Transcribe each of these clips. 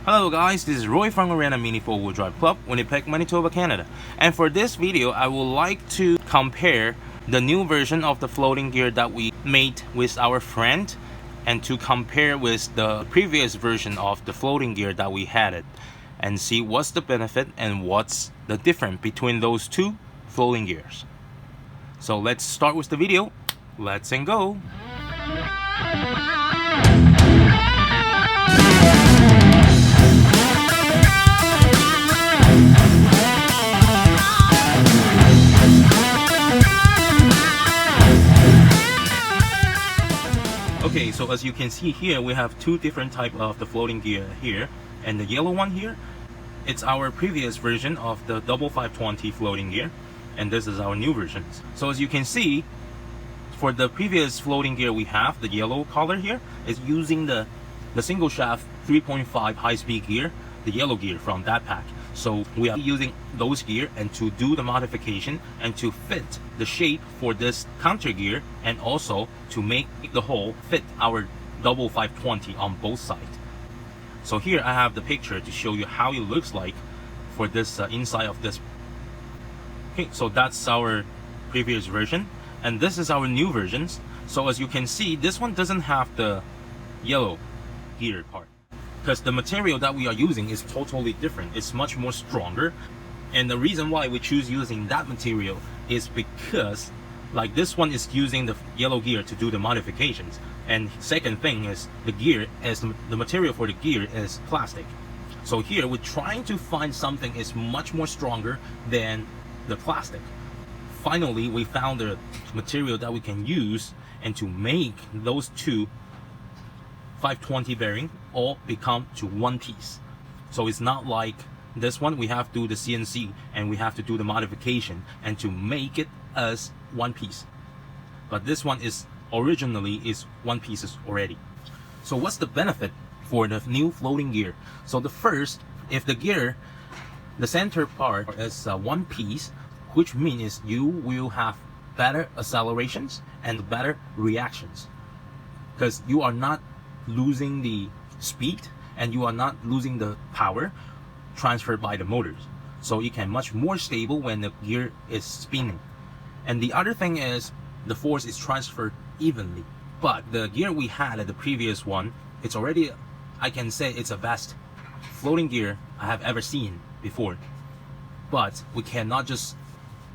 Hello guys, this is Roy from Arena Mini 4-Wheel Drive Club, Winnipeg, Manitoba, Canada. And for this video, I would like to compare the new version of the floating gear that we made with our friend and to compare with the previous version of the floating gear that we had it and see what's the benefit and what's the difference between those two floating gears. So let's start with the video. Let's go. Okay, so as you can see here, we have two different types of the floating gear here, and the yellow one here, it's our previous version of the double 520 floating gear, and this is our new version. So as you can see, for the previous floating gear we have, the yellow color here is using the single shaft 3.5 high-speed gear, the yellow gear from that pack. So we are using those gear and to do the modification and to fit the shape for this counter gear and also to make the hole fit our double 520 on both sides. So here I have the picture to show you how it looks like for this inside of this. Okay, so that's our previous version and this is our new versions. So as you can see, this one doesn't have the yellow gear part, because the material that we are using is totally different. It's much more stronger, and the reason why we choose using that material is because like this one is using the yellow gear to do the modifications, and second thing is the gear is the material for the gear is plastic. So here we're trying to find something is much more stronger than the plastic. Finally we found the material that we can use and to make those two 520 bearing all become to one piece. So it's not like this one we have to do the CNC and we have to do the modification and to make it as one piece, but this one is originally is one piece already. So what's the benefit for the new floating gear? So the first, if the gear, the center part is one piece, which means you will have better accelerations and better reactions, because you are not losing the speed and you are not losing the power transferred by the motors, so it can much more stable when the gear is spinning. And the other thing is the force is transferred evenly. But the gear we had at the previous one, it's already, I can say it's the best floating gear I have ever seen before. But we cannot just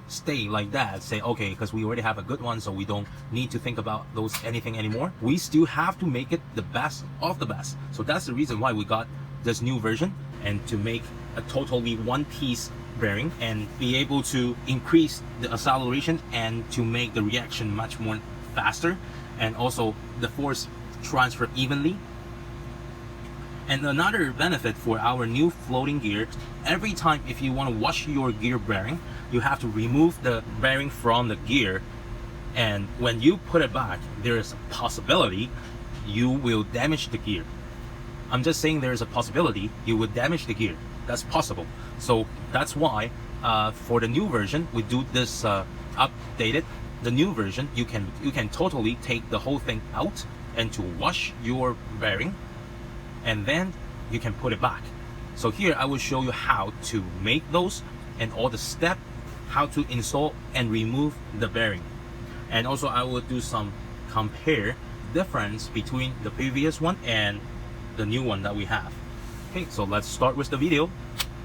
stay like that, say okay, because we already have a good one, so we don't need to think about those anything anymore. We still have to make it the best of the best. So that's the reason why we got this new version, and to make a totally one piece bearing and be able to increase the acceleration and to make the reaction much more faster, and also the force transfer evenly. And another benefit for our new floating gear, every time if you want to wash your gear bearing, you have to remove the bearing from the gear, and when you put it back, there is a possibility you will damage the gear. I'm just saying there is a possibility you would damage the gear. That's possible. So that's why for the new version we do this updated. The new version, you can totally take the whole thing out and to wash your bearing, and then you can put it back. So here I will show you how to make those and all the steps, how to install and remove the bearing, and also I will do some compare difference between the previous one and the new one that we have. Okay, so let's start with the video.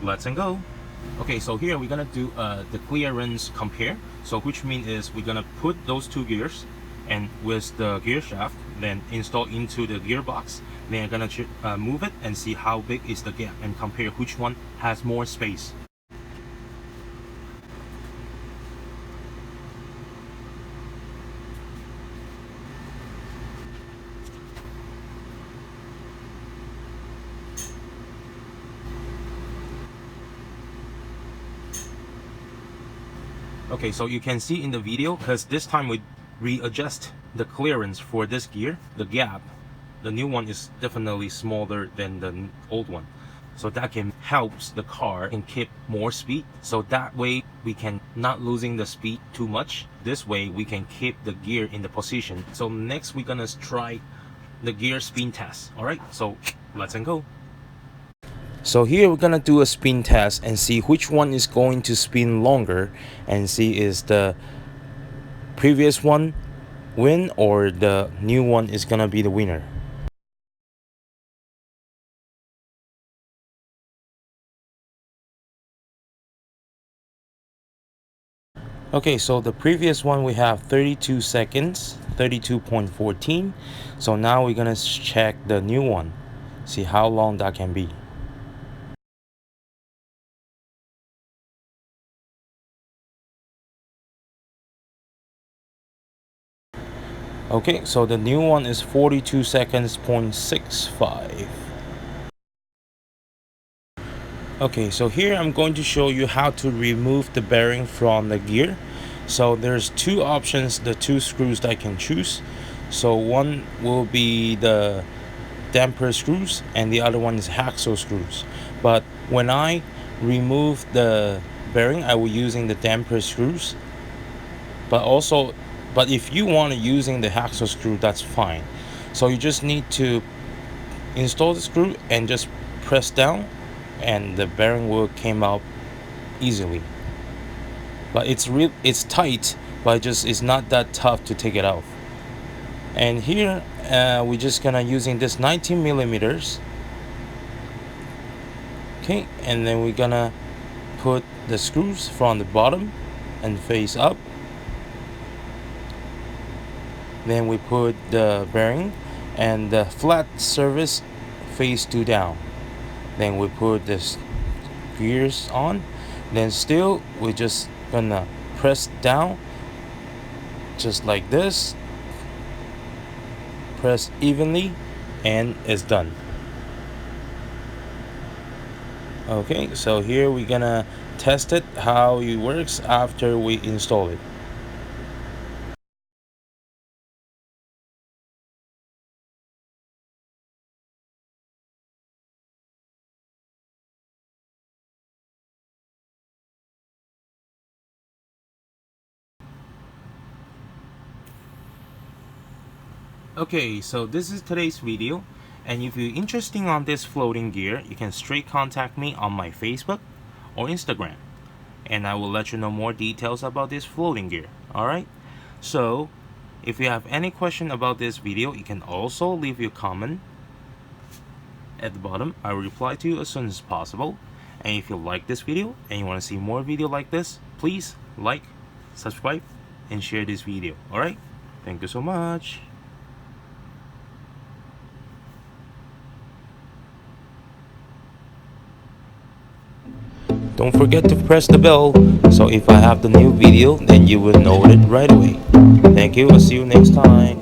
Let's go. Okay, so here we're gonna do the clearance compare. So which means is we're gonna put those two gears and with the gear shaft then install into the gearbox, then I'm gonna move it and see how big is the gap and compare which one has more space. Okay, so you can see in the video, because this time we readjust the clearance for this gear, the gap, the new one is definitely smaller than the old one. So that can helps the car and keep more speed. So that way we can not losing the speed too much. This way we can keep the gear in the position. So next we're gonna try the gear spin test. All right, so let's go. So here we're gonna do a spin test and see which one is going to spin longer, and see is the previous one win or the new one is gonna be the winner. Okay, so the previous one we have 32 seconds, 32.14. So now we're gonna check the new one, see how long that can be. Okay, so the new one is 42 seconds, 0.65. Okay, so here I'm going to show you how to remove the bearing from the gear. So there's two options, the two screws that I can choose. So one will be the damper screws and the other one is hacksaw screws. But when I remove the bearing, I will using the damper screws. But if you want to using the hacksaw screw, that's fine. So you just need to install the screw and just press down, and the bearing will come out easily. But it's tight, but it's not that tough to take it off. And here we're just gonna using this 19 millimeters. Okay, and then we're gonna put the screws from the bottom and face up. Then we put the bearing and the flat surface face to down. Then we put this gears on. Then still we're just gonna press down just like this, press evenly, and it's done. Okay, so here we're gonna test it how it works after we install it. Okay, so this is today's video, and if you're interested on this floating gear, you can straight contact me on my Facebook or Instagram, and I will let you know more details about this floating gear. Alright, so if you have any question about this video, you can also leave your comment at the bottom. I will reply to you as soon as possible. And if you like this video and you want to see more video like this, please like, subscribe, and share this video. Alright, thank you so much. Don't forget to press the bell, so if I have the new video, then you will know it right away. Thank you, I'll see you next time.